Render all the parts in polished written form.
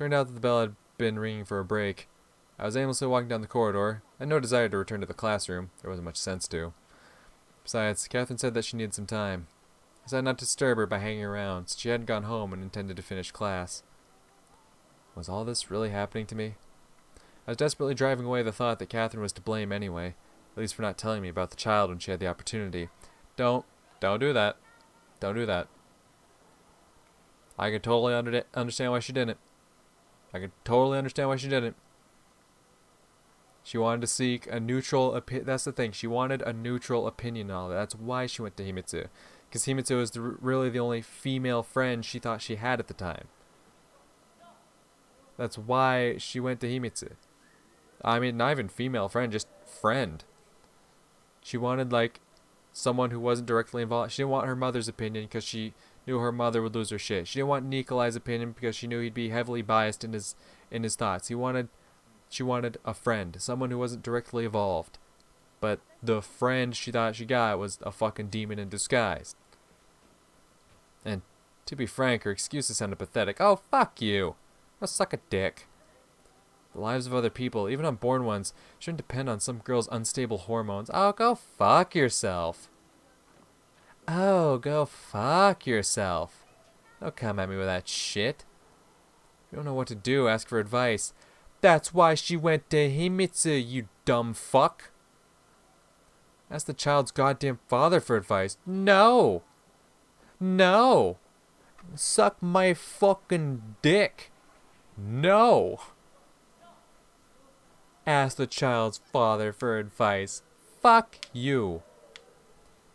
Turned out that the bell had been ringing for a break. I was aimlessly walking down the corridor. I had no desire to return to the classroom. There wasn't much sense to. Besides, Catherine said that she needed some time. I decided not to disturb her by hanging around, since she hadn't gone home and intended to finish class. Was all this really happening to me? I was desperately driving away the thought that Catherine was to blame anyway, at least for not telling me about the child when she had the opportunity. Don't do that. Don't do that. I could totally understand why she didn't. I could totally understand why she didn't. She wanted to seek a neutral opinion. That's the thing. She wanted a neutral opinion on all that. That's why she went to Himitsu. Because Himitsu was really the only female friend she thought she had at the time. That's why she went to Himitsu. I mean, not even female friend, just friend. She wanted, like, someone who wasn't directly involved. She didn't want her mother's opinion because she knew her mother would lose her shit. She didn't want Nikolai's opinion because she knew he'd be heavily biased in his thoughts. She wanted a friend, someone who wasn't directly involved. But the friend she thought she got was a fucking demon in disguise. And to be frank, her excuses sounded pathetic. Oh, fuck you. Go suck a dick. The lives of other people, even unborn ones, shouldn't depend on some girl's unstable hormones. Oh, go fuck yourself. Oh, go fuck yourself. Don't come at me with that shit. If you don't know what to do, ask for advice. That's why she went to Himitsu, you dumb fuck. Ask the child's goddamn father for advice. No. No. Suck my fucking dick. No. Ask the child's father for advice. Fuck you.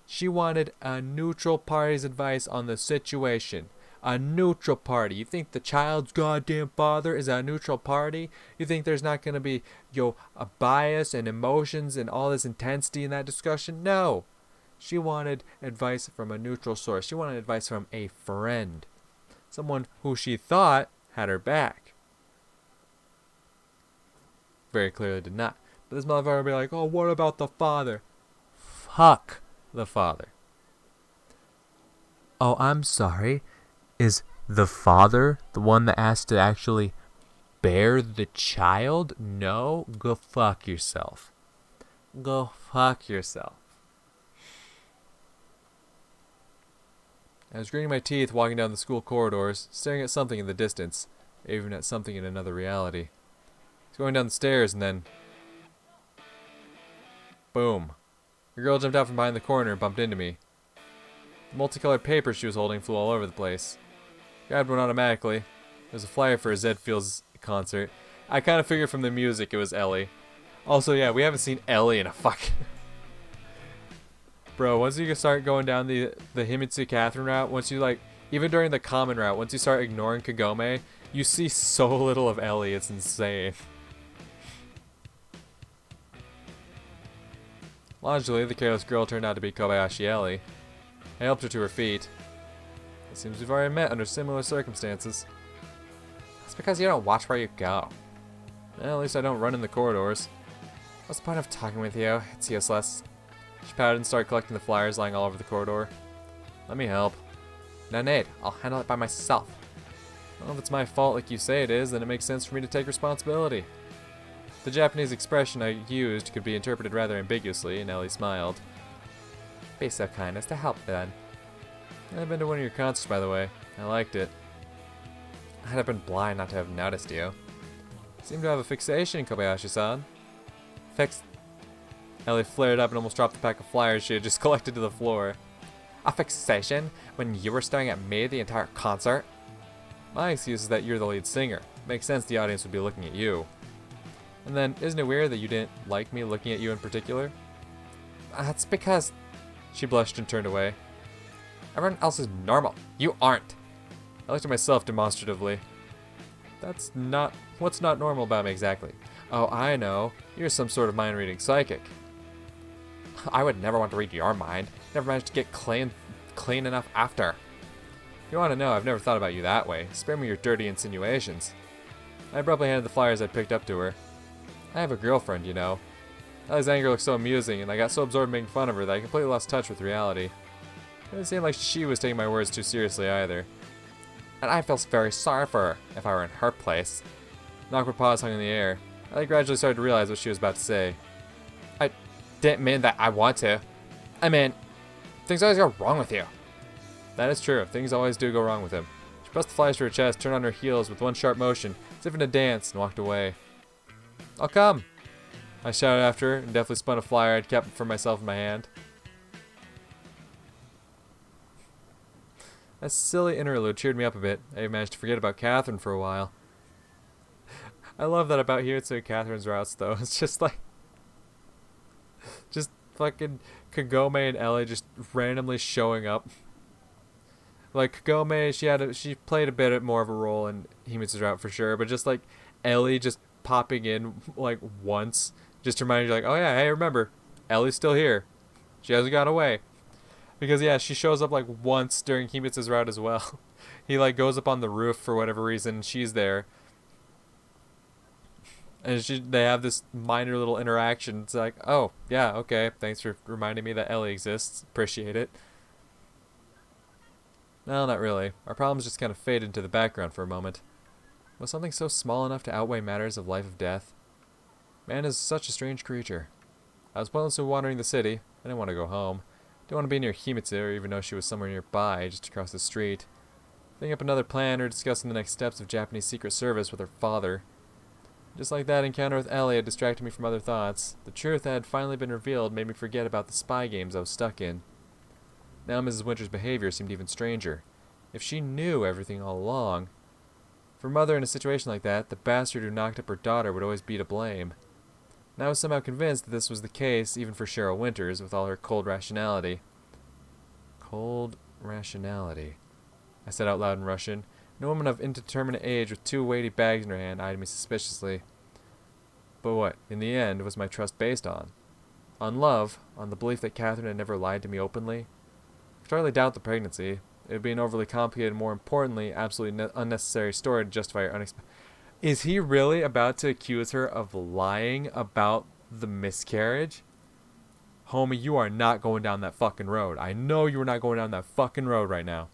She wanted a neutral party's advice on the situation. A neutral party. You think the child's goddamn father is a neutral party? You think there's not going to be, a bias and emotions and all this intensity in that discussion? No. She wanted advice from a neutral source. She wanted advice from a friend. Someone who she thought had her back. Very clearly did not. But this motherfucker would be like, oh, what about the father? Fuck the father. Oh, I'm sorry. Is the father the one that has to actually bear the child? No? Go fuck yourself. Go fuck yourself. I was gritting my teeth walking down the school corridors, staring at something in the distance, even at something in another reality. I was going down the stairs and then... boom. A girl jumped out from behind the corner and bumped into me. The multicolored paper she was holding flew all over the place. Grabbed one automatically. There was a flyer for a Zed Fields concert. I kind of figured from the music it was Ellie. Also, yeah, we haven't seen Ellie in a fucking... Bro, once you start going down the Himitsu Catherine route, once you even during the common route, once you start ignoring Kagome, you see so little of Ellie, it's insane. Logically, the careless girl turned out to be Kobayashi Ellie. I helped her to her feet. It seems we've already met under similar circumstances. That's because you don't watch where you go. Well, at least I don't run in the corridors. What's the point of talking with you? It's useless. She pouted and started collecting the flyers lying all over the corridor. Let me help. No need. I'll handle it by myself. Well, if it's my fault like you say it is, then it makes sense for me to take responsibility. The Japanese expression I used could be interpreted rather ambiguously, and Ellie smiled. Be so kind as to help, then. I've been to one of your concerts, by the way. I liked it. I'd have been blind not to have noticed you. Seem to have a fixation, Kobayashi-san. Ellie flared up and almost dropped the pack of flyers she had just collected to the floor. A fixation? When you were staring at me the entire concert? My excuse is that you're the lead singer. Makes sense the audience would be looking at you. And then, isn't it weird that you didn't like me looking at you in particular? That's because... She blushed and turned away. Everyone else is normal. You aren't. I looked at myself demonstratively. What's not normal about me exactly? Oh, I know. You're some sort of mind-reading psychic. I would never want to read your mind. Never managed to get clean enough after. If you want to know, I've never thought about you that way. Spare me your dirty insinuations. I abruptly handed the flyers I'd picked up to her. I have a girlfriend, you know. Ellie's anger looked so amusing, and I got so absorbed in making fun of her that I completely lost touch with reality. It didn't seem like she was taking my words too seriously either. And I feel very sorry for her if I were in her place. An awkward pause hung in the air. I gradually started to realize what she was about to say. I didn't mean that I want to. I mean, things always go wrong with you. That is true. Things always do go wrong with him. She pressed the flyers to her chest, turned on her heels with one sharp motion, as if in a dance, and walked away. I'll come, I shouted after her, and deftly spun a flyer I'd kept for myself in my hand. That silly interlude cheered me up a bit. I managed to forget about Catherine for a while. I love that about Himitsu and Catherine's routes, though. It's just like... just fucking Kagome and Ellie just randomly showing up. Like, Kagome, she played a bit more of a role in Himitsu's route for sure, but just like Ellie just popping in like once, just to remind you like, oh yeah, hey, remember, Ellie's still here. She hasn't gone away. Because yeah, she shows up like once during Himitsu's route as well. He like goes up on the roof for whatever reason, she's there. And they have this minor little interaction. It's like, oh, yeah, okay, thanks for reminding me that Ellie exists. Appreciate it. No, not really. Our problems just kind of fade into the background for a moment. Was something so small enough to outweigh matters of life or death? Man is such a strange creature. I was pointlessly wandering the city. I didn't want to go home. Didn't want to be near Himitsu, or even know she was somewhere nearby, just across the street. Thinking up another plan or discussing the next steps of Japanese Secret Service with her father. Just like that encounter with Ellie had distracted me from other thoughts. The truth that had finally been revealed made me forget about the spy games I was stuck in. Now Mrs. Winter's behavior seemed even stranger. If she knew everything all along... For mother in a situation like that, the bastard who knocked up her daughter would always be to blame. And I was somehow convinced that this was the case even for Cheryl Winters, with all her cold rationality. Cold rationality, I said out loud in Russian. A woman of indeterminate age with 2 weighty bags in her hand eyed me suspiciously. But what, in the end, was my trust based on? On love? On the belief that Catherine had never lied to me openly? I could hardly doubt the pregnancy. It would be an overly complicated, more importantly, absolutely unnecessary story to justify her unexpected... Is he really about to accuse her of lying about the miscarriage? Homie, you are not going down that fucking road. I know you are not going down that fucking road right now.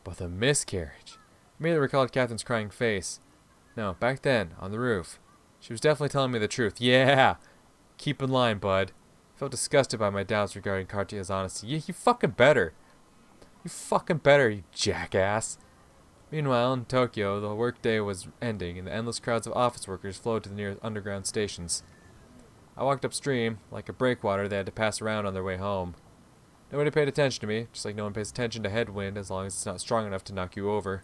But the miscarriage. I immediately recalled Catherine's crying face. No, back then, on the roof. She was definitely telling me the truth. Yeah! Keep in line, bud. I felt disgusted by my doubts regarding Cartia's honesty. Yeah, you fucking better. You fucking better, you jackass. Meanwhile, in Tokyo, the workday was ending, and the endless crowds of office workers flowed to the nearest underground stations. I walked upstream. Like a breakwater they had to pass around on their way home. Nobody paid attention to me, just like no one pays attention to headwind as long as it's not strong enough to knock you over.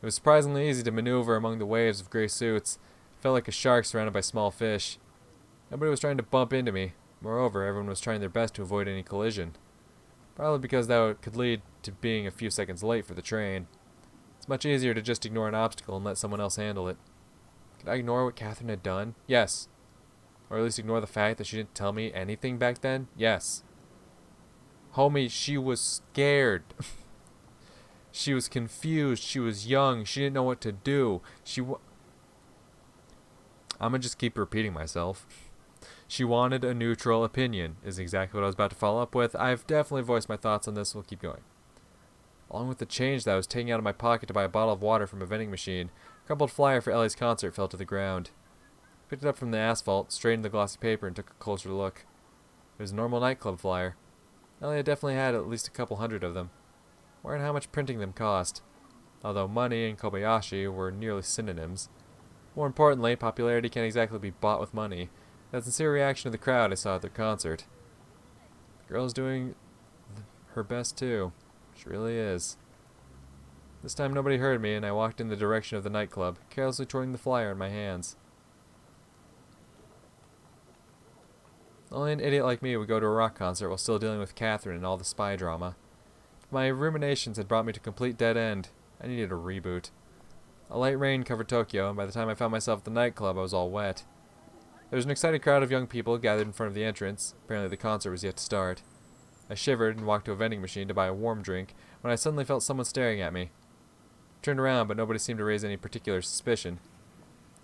It was surprisingly easy to maneuver among the waves of gray suits. I felt like a shark surrounded by small fish. Nobody was trying to bump into me. Moreover, everyone was trying their best to avoid any collision. Probably because that could lead to being a few seconds late for the train. It's much easier to just ignore an obstacle and let someone else handle it. Could I ignore what Catherine had done? Yes. Or at least ignore the fact that she didn't tell me anything back then? Yes. Homie, she was scared. She was confused. She was young. She didn't know what to do. I'm gonna just keep repeating myself. She wanted a neutral opinion, is exactly what I was about to follow up with. I've definitely voiced my thoughts on this. We'll keep going. Along with the change that I was taking out of my pocket to buy a bottle of water from a vending machine, a crumpled flyer for Ellie's concert fell to the ground. I picked it up from the asphalt, straightened the glossy paper, and took a closer look. It was a normal nightclub flyer. Ellie had definitely had at least a couple hundred of them. I wondered how much printing them cost, although money and Kobayashi were nearly synonyms. More importantly, popularity can't exactly be bought with money. That sincere reaction of the crowd I saw at their concert. The girl's doing her best too. She really is. This time nobody heard me, and I walked in the direction of the nightclub, carelessly twirling the flyer in my hands. Only an idiot like me would go to a rock concert while still dealing with Catherine and all the spy drama. My ruminations had brought me to a complete dead end. I needed a reboot. A light rain covered Tokyo, and by the time I found myself at the nightclub, I was all wet. There was an excited crowd of young people gathered in front of the entrance. Apparently the concert was yet to start. I shivered and walked to a vending machine to buy a warm drink when I suddenly felt someone staring at me. I turned around, but nobody seemed to raise any particular suspicion.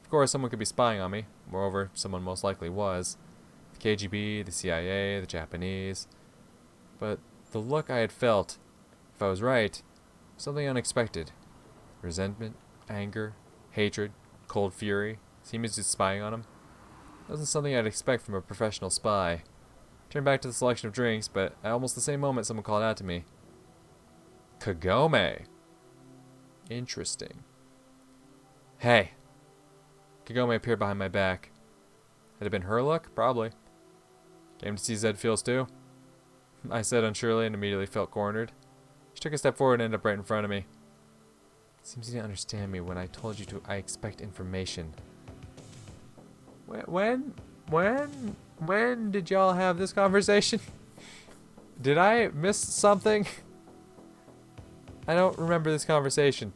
Of course, someone could be spying on me. Moreover, someone most likely was. The KGB, the CIA, the Japanese. But the look I had felt, if I was right, was Something unexpected. Resentment, anger, hatred, cold fury. Seems he's spying on him. Wasn't something I'd expect from a professional spy. Turned back to the selection of drinks, but at almost the same moment someone called out to me. Kagome! Interesting. Hey! Kagome appeared behind my back. Had it been her luck? Probably. Came to see Zed Fields too? I said unsurely and immediately felt cornered. She took a step forward and ended up right in front of me. Seems you didn't understand me when I told you I expect information. When did y'all have this conversation? Did I miss something? I don't remember this conversation.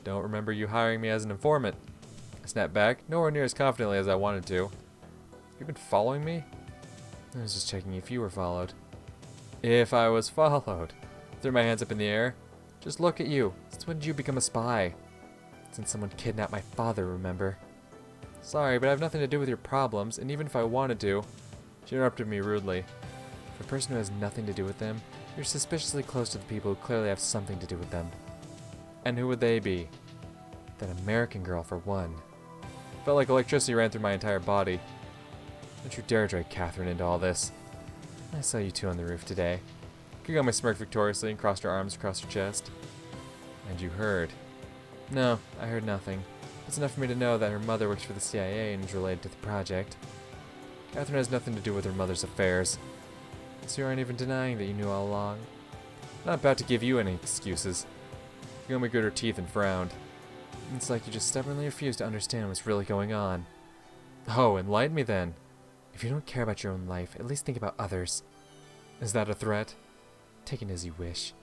Don't remember you hiring me as an informant. I snapped back, nowhere near as confidently as I wanted to. You've been following me? I was just checking if you were followed. If I was followed. Threw my hands up in the air. Just look at you. Since when did you become a spy? Since someone kidnapped my father, remember? Sorry, but I have nothing to do with your problems, and even if I wanted to... She interrupted me rudely. For a person who has nothing to do with them, you're suspiciously close to the people who clearly have something to do with them. And who would they be? That American girl, for one. Felt like electricity ran through my entire body. Don't you dare drag Catherine into all this. I saw you two on the roof today. Kagome smirked victoriously and crossed her arms across her chest. And you heard. No, I heard nothing. It's enough for me to know that her mother works for the CIA and is related to the project. Catherine has nothing to do with her mother's affairs. So you aren't even denying that you knew all along. I'm not about to give you any excuses. Kagome gritted her teeth and frowned. It's like you just stubbornly refuse to understand what's really going on. Oh, enlighten me then. If you don't care about your own life, at least think about others. Is that a threat? Take it as you wish.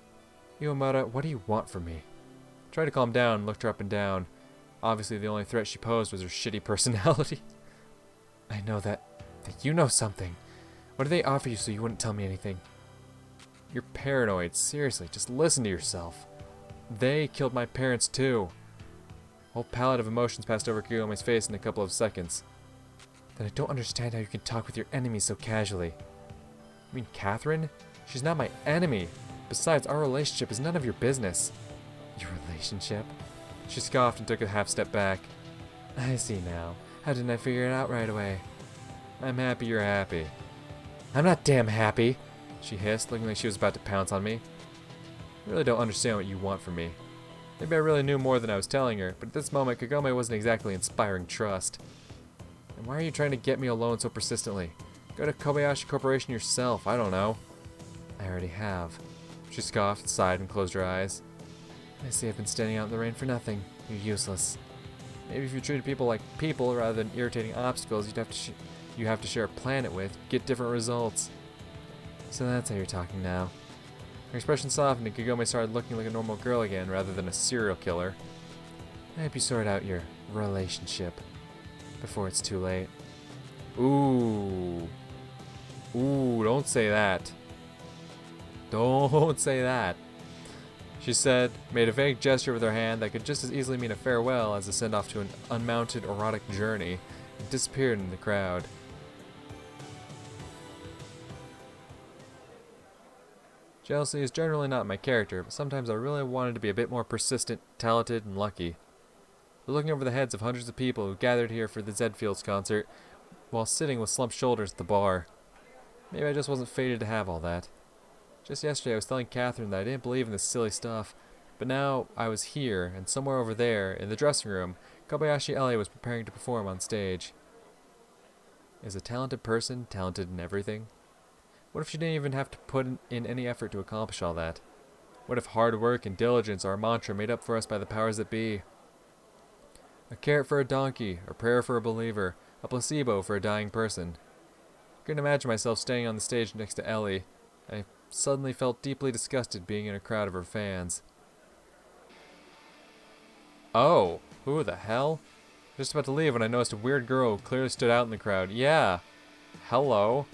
Iwamura, what do you want from me? I tried to calm down and looked her up and down. Obviously, the only threat she posed was her shitty personality. I know that you know something. What did they offer you so you wouldn't tell me anything? You're paranoid. Seriously, just listen to yourself. They killed my parents too. A whole palette of emotions passed over Kagome's face in a couple of seconds. Then I don't understand how you can talk with your enemy so casually. You mean Catherine? She's not my enemy. Besides, our relationship is none of your business. Your relationship? She scoffed and took a half step back. I see now. How didn't I figure it out right away? I'm happy you're happy. I'm not damn happy, she hissed, looking like she was about to pounce on me. I really don't understand what you want from me. Maybe I really knew more than I was telling her, but at this moment Kagome wasn't exactly inspiring trust. And why are you trying to get me alone so persistently? Go to Kobayashi Corporation yourself, I don't know. I already have. She scoffed, sighed, and closed her eyes. I see I've been standing out in the rain for nothing. You're useless. Maybe if you treated people like people rather than irritating obstacles you have to share a planet with, get different results. So that's how you're talking now. Her expression softened and Kagome started looking like a normal girl again rather than a serial killer. I hope you sort out your relationship before it's too late. Ooh. Ooh, don't say that. Don't say that. She said, made a vague gesture with her hand that could just as easily mean a farewell as a send-off to an unmounted erotic journey, and disappeared in the crowd. Jealousy is generally not my character, but sometimes I really wanted to be a bit more persistent, talented, and lucky. We're looking over the heads of hundreds of people who gathered here for the Zed Fields concert, while sitting with slumped shoulders at the bar. Maybe I just wasn't fated to have all that. Just yesterday I was telling Catherine that I didn't believe in this silly stuff, but now I was here, and somewhere over there, in the dressing room, Kobayashi Ellie was preparing to perform on stage. Is a talented person talented in everything? What if she didn't even have to put in any effort to accomplish all that? What if hard work and diligence are a mantra made up for us by the powers that be? A carrot for a donkey, a prayer for a believer, a placebo for a dying person. I couldn't imagine myself standing on the stage next to Ellie. I suddenly felt deeply disgusted being in a crowd of her fans. Oh, who the hell? Just about to leave when I noticed a weird girl who clearly stood out in the crowd. Yeah. Hello.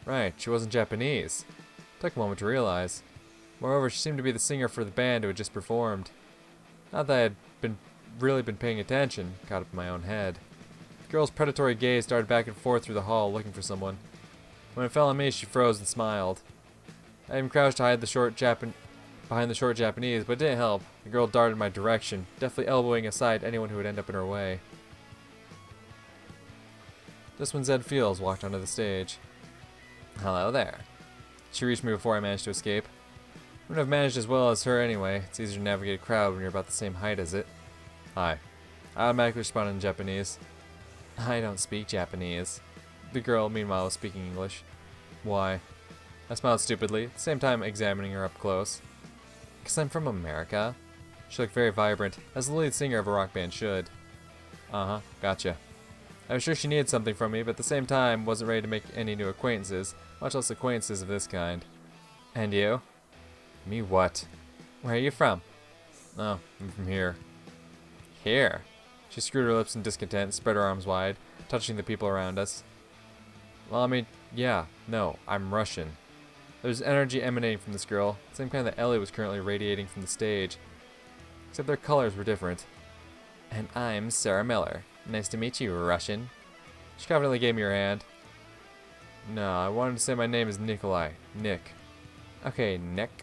Right, she wasn't Japanese. Took a moment to realize. Moreover, she seemed to be the singer for the band who had just performed. Not that I had really been paying attention, caught up in my own head. The girl's predatory gaze darted back and forth through the hall looking for someone. When it fell on me, she froze and smiled. I even crouched to hide the short behind the short Japanese, but it didn't help. The girl darted in my direction, deftly elbowing aside anyone who would end up in her way. Just when Zed Fields walked onto the stage. Hello there. She reached me before I managed to escape. I wouldn't have managed as well as her anyway. It's easier to navigate a crowd when you're about the same height as it. Hi. I automatically responded in Japanese. I don't speak Japanese. The girl, meanwhile, was speaking English. Why? I smiled stupidly, at the same time examining her up close. Because I'm from America. She looked very vibrant, as the lead singer of a rock band should. Uh-huh, gotcha. I was sure she needed something from me, but at the same time wasn't ready to make any new acquaintances, much less acquaintances of this kind. And you? Me what? Where are you from? Oh, I'm from here. Here? She screwed her lips in discontent and spread her arms wide, touching the people around us. Well, I mean, yeah, no, I'm Russian. There's energy emanating from this girl, the same kind that Ellie was currently radiating from the stage. Except their colors were different. And I'm Sarah Miller. Nice to meet you, Russian. She confidently gave me her hand. No, I wanted to say my name is Nikolai. Nick. Okay, Nick.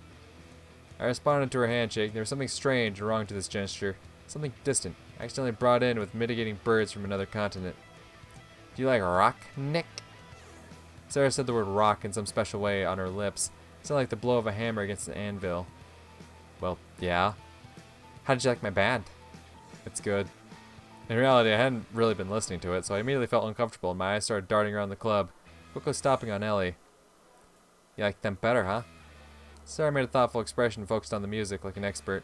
I responded to her handshake. There was something strange and wrong to this gesture. Something distant, accidentally brought in with mitigating birds from another continent. Do you like rock, Nick? Sarah said the word rock in some special way on her lips. It sounded like the blow of a hammer against an anvil. Well, yeah. How did you like my band? It's good. In reality, I hadn't really been listening to it, so I immediately felt uncomfortable and my eyes started darting around the club, quickly stopping on Ellie. You like them better, huh? Sarah made a thoughtful expression focused on the music like an expert.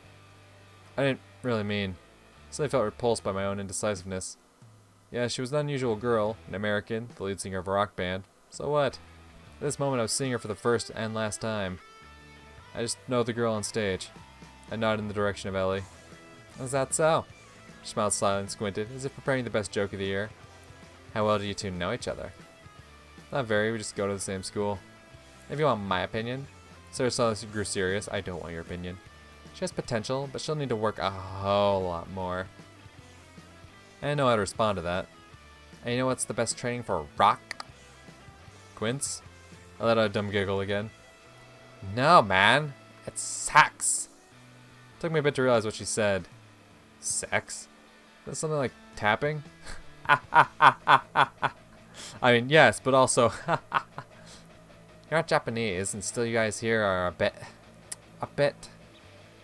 I didn't really mean. I suddenly felt repulsed by my own indecisiveness. Yeah, she was an unusual girl, an American, the lead singer of a rock band. So what? At this moment I was seeing her for the first and last time. I just know the girl on stage. I nodded in the direction of Ellie. Is that so? She smiled slyly and squinted, as if preparing the best joke of the year. How well do you two know each other? Not very, we just go to the same school. If you want my opinion. Sarah suddenly grew serious. I don't want your opinion. She has potential, but she'll need to work a whole lot more. I didn't know how to respond to that. And you know what's the best training for rock? Quince? I let out a dumb giggle again. No, man. It's sex. It took me a bit to realize what she said. Sex? Is that something like tapping? I mean, yes, but also... You're not Japanese, and still you guys here are a bit...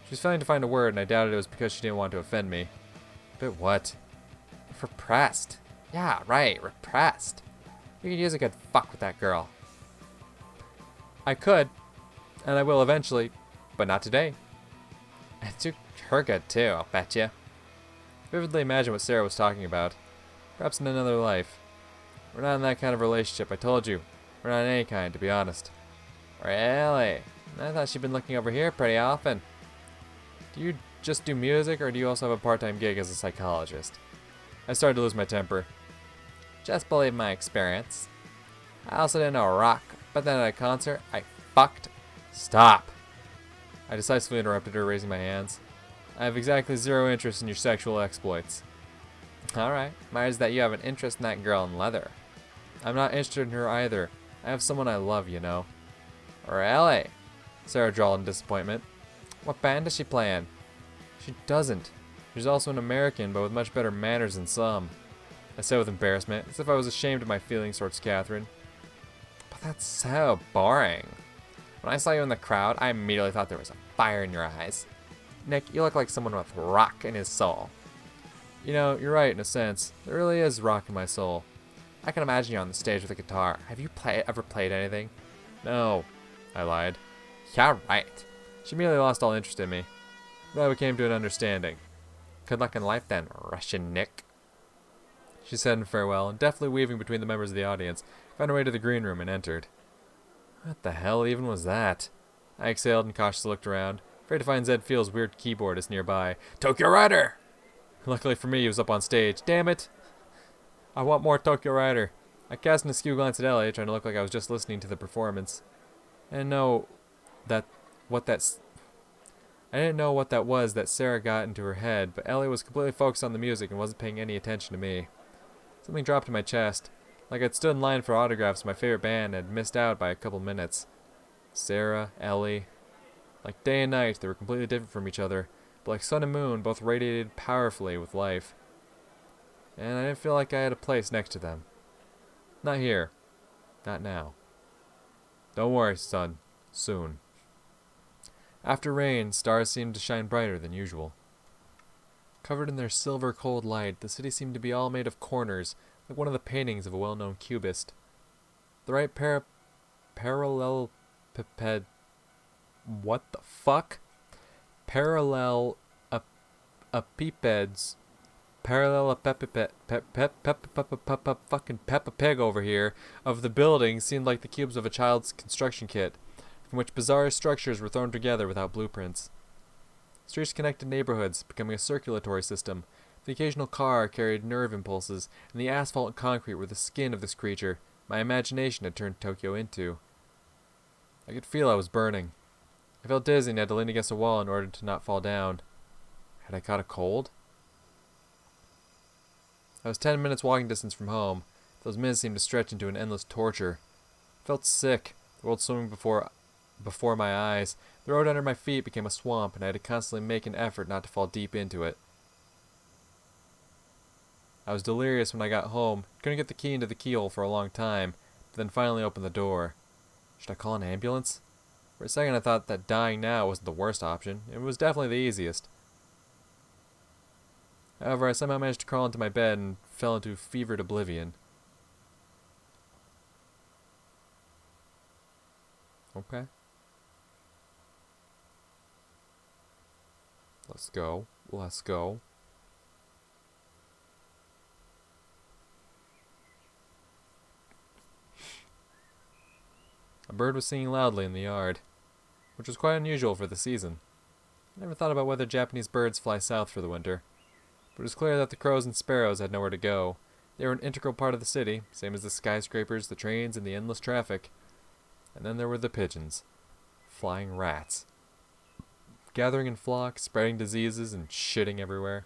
She was failing to find a word, and I doubted it was because she didn't want to offend me. Bit what? Repressed. Yeah, right, repressed. You could use a good fuck with that girl. I could, and I will eventually, but not today. And to her good too, I'll bet you. Vividly imagine what Sarah was talking about. Perhaps in another life. We're not in that kind of relationship, I told you. We're not in any kind, to be honest. Really? I thought she'd been looking over here pretty often. Do you just do music, or do you also have a part-time gig as a psychologist? I started to lose my temper. Just believe my experience. I also didn't know rock, but then at a concert, I fucked. Stop! I decisively interrupted her, raising my hands. I have exactly zero interest in your sexual exploits. Alright, matters that you have an interest in that girl in leather. I'm not interested in her either. I have someone I love, you know. Really? Sarah drawled in disappointment. What band does she play in? She doesn't. She's also an American, but with much better manners than some. I said with embarrassment, as if I was ashamed of my feelings towards Catherine. But that's so boring. When I saw you in the crowd, I immediately thought there was a fire in your eyes. Nick, you look like someone with rock in his soul. You know, you're right in a sense. There really is rock in my soul. I can imagine you on the stage with a guitar. Have you ever played anything? No, I lied. Yeah, right. She immediately lost all interest in me. Glad we came to an understanding. Good luck in life then, Russian Nick. She said in farewell, and deftly weaving between the members of the audience, found her way to the green room and entered. What the hell even was that? I exhaled and cautiously looked around, afraid to find Zed Field's weird keyboardist nearby. Tokyo Rider! Luckily for me, he was up on stage. Damn it! I want more Tokyo Rider. I cast an askew glance at Ellie, trying to look like I was just listening to the performance. I didn't know what that was that Sarah got into her head, but Ellie was completely focused on the music and wasn't paying any attention to me. Something dropped in my chest, like I'd stood in line for autographs of my favorite band and had missed out by a couple minutes. Sarah, Ellie. Like day and night, they were completely different from each other, but like sun and moon, both radiated powerfully with life. And I didn't feel like I had a place next to them. Not here. Not now. Don't worry, son. Soon. After rain, stars seemed to shine brighter than usual. Covered in their silver cold light, the city seemed to be all made of corners, like one of the paintings of a well-known cubist. The right parallelepiped... What the fuck? Parallel apipeds. Fucking Peppa Pig over here of the building seemed like the cubes of a child's construction kit, from which bizarre structures were thrown together without blueprints. Streets connected neighborhoods, becoming a circulatory system. The occasional car carried nerve impulses, and the asphalt and concrete were the skin of this creature my imagination had turned Tokyo into. I could feel I was burning. I felt dizzy and had to lean against a wall in order to not fall down. Had I caught a cold? I was 10 minutes walking distance from home. Those minutes seemed to stretch into an endless torture. I felt sick, the world swimming before my eyes. The road under my feet became a swamp, and I had to constantly make an effort not to fall deep into it. I was delirious when I got home. Couldn't get the key into the keyhole for a long time, but then finally opened the door. Should I call an ambulance? For a second I thought that dying now wasn't the worst option. It was definitely the easiest. However, I somehow managed to crawl into my bed and fell into fevered oblivion. Okay. Let's go. Let's go. A bird was singing loudly in the yard, which was quite unusual for the season. I never thought about whether Japanese birds fly south for the winter, but it was clear that the crows and sparrows had nowhere to go. They were an integral part of the city, same as the skyscrapers, the trains, and the endless traffic. And then there were the pigeons. Flying rats. Gathering in flocks, spreading diseases, and shitting everywhere.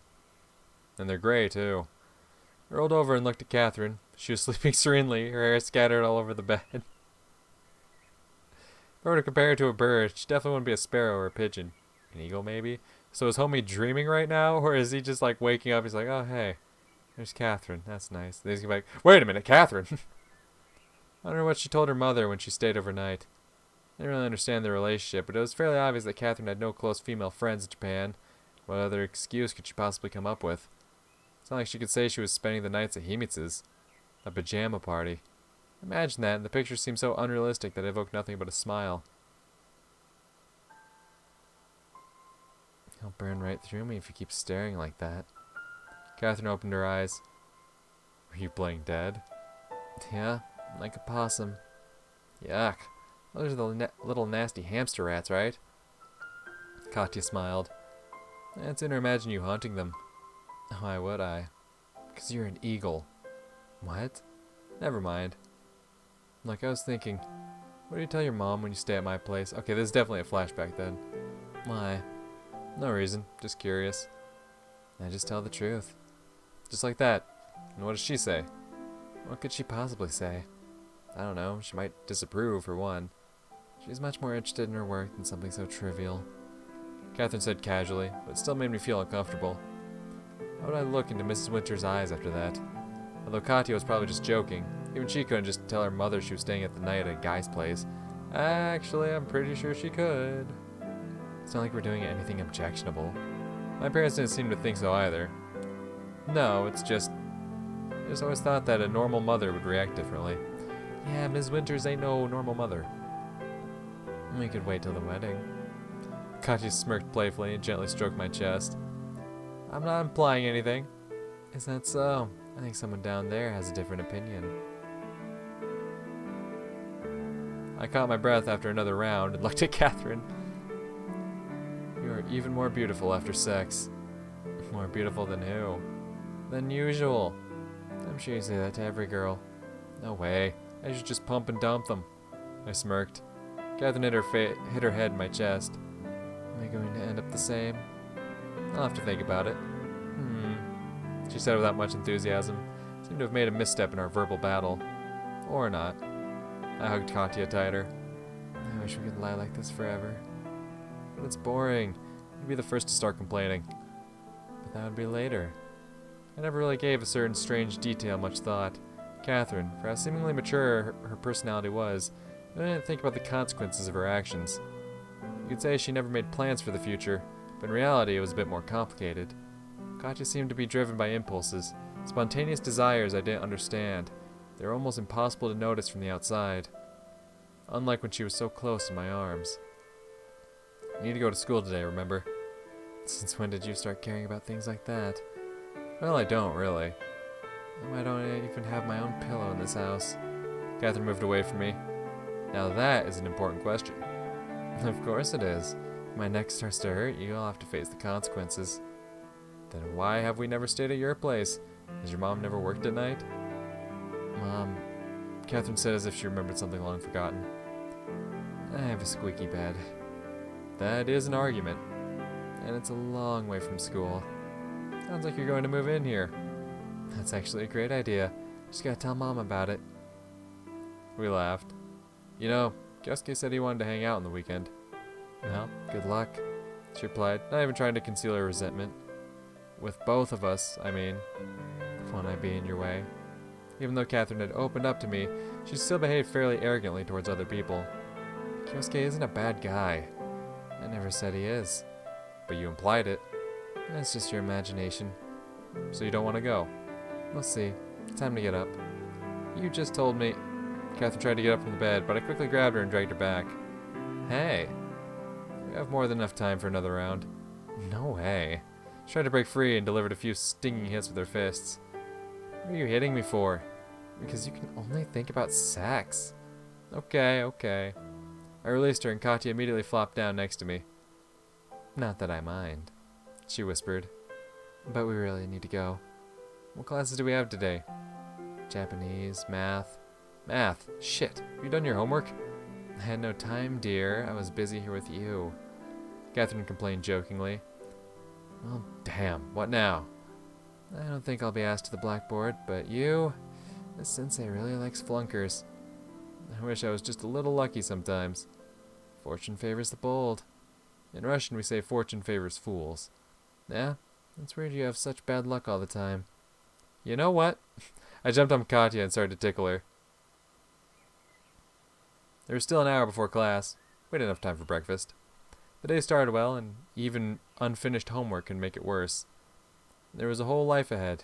And they're gray, too. I rolled over and looked at Catherine. She was sleeping serenely, her hair scattered all over the bed. If I were to compare her to a bird, she definitely wouldn't be a sparrow or a pigeon. An eagle, maybe? So is homie dreaming right now, or is he just like waking up? He's like, oh hey, there's Catherine. That's nice. Then he's like, wait a minute, Catherine. I wonder what she told her mother when she stayed overnight. I didn't really understand their relationship, but it was fairly obvious that Catherine had no close female friends in Japan. What other excuse could she possibly come up with? It's not like she could say she was spending the nights at Himitsu's, a pajama party. Imagine that, and the picture seemed so unrealistic that it evoked nothing but a smile. You'll burn right through me if you keep staring like that. Catherine opened her eyes. Were you playing dead? Yeah, like a possum. Yuck. Those are the little nasty hamster rats, right? Katya smiled. I'd sooner imagine you hunting them. Why would I? Because you're an eagle. What? Never mind. Like I was thinking, what do you tell your mom when you stay at my place? Okay, this is definitely a flashback then. Why? No reason, just curious. I just tell the truth. Just like that. And what does she say? What could she possibly say? I don't know, she might disapprove for one. She's much more interested in her work than something so trivial. Catherine said casually, but it still made me feel uncomfortable. How would I look into Mrs. Winter's eyes after that? Although Katya was probably just joking, even she couldn't just tell her mother she was staying at the night at a guy's place. Actually, I'm pretty sure she could. It's not like we're doing anything objectionable. My parents didn't seem to think so either. No, it's just... I just always thought that a normal mother would react differently. Yeah, Ms. Winters ain't no normal mother. We could wait till the wedding. Katya smirked playfully and gently stroked my chest. I'm not implying anything. Is that so? I think someone down there has a different opinion. I caught my breath after another round and looked at Catherine. You are even more beautiful after sex. More beautiful than who? Than usual. I'm sure you say that to every girl. No way. I should just pump and dump them. I smirked. Catherine hit her head in my chest. Am I going to end up the same? I'll have to think about it. She said without much enthusiasm. Seemed to have made a misstep in our verbal battle. Or not. I hugged Katya tighter. I wish we could lie like this forever. But it's boring. You'd be the first to start complaining. But that would be later. I never really gave a certain strange detail much thought. Catherine, for how seemingly mature her personality was, I didn't think about the consequences of her actions. You could say she never made plans for the future, but in reality it was a bit more complicated. Katya seemed to be driven by impulses, spontaneous desires I didn't understand. They were almost impossible to notice from the outside. Unlike when she was so close in my arms. You need to go to school today, remember? Since when did you start caring about things like that? Well, I don't, really. Why don't I even have my own pillow in this house? Catherine moved away from me. Now that is an important question. Of course it is. If my neck starts to hurt, you'll have to face the consequences. Then why have we never stayed at your place? Has your mom never worked at night? Mom, Catherine said as if she remembered something long forgotten. I have a squeaky bed. That is an argument. And it's a long way from school. Sounds like you're going to move in here. That's actually a great idea. Just gotta tell Mom about it. We laughed. You know, Kyosuke said he wanted to hang out on the weekend. Well, good luck, she replied, not even trying to conceal her resentment. With both of us, I mean. Won't I be in your way? Even though Catherine had opened up to me, she still behaved fairly arrogantly towards other people. Kyosuke isn't a bad guy. I never said he is. But you implied it. That's just your imagination. So you don't want to go? We'll see. Time to get up. You just told me... Catherine tried to get up from the bed, but I quickly grabbed her and dragged her back. Hey. We have more than enough time for another round. No way. She tried to break free and delivered a few stinging hits with her fists. What are you hitting me for? Because you can only think about sex. Okay, okay. I released her and Katya immediately flopped down next to me. Not that I mind, she whispered. But we really need to go. What classes do we have today? Japanese, math. Math? Shit. Have you done your homework? I had no time, dear. I was busy here with you. Catherine complained jokingly. Well, damn. What now? I don't think I'll be asked to the blackboard, but you? This sensei really likes flunkers. I wish I was just a little lucky sometimes. Fortune favors the bold. In Russian we say fortune favors fools. Yeah, it's weird you have such bad luck all the time. You know what? I jumped on Katya and started to tickle her. There was still an hour before class. We had enough time for breakfast. The day started well, and even unfinished homework can make it worse. There was a whole life ahead.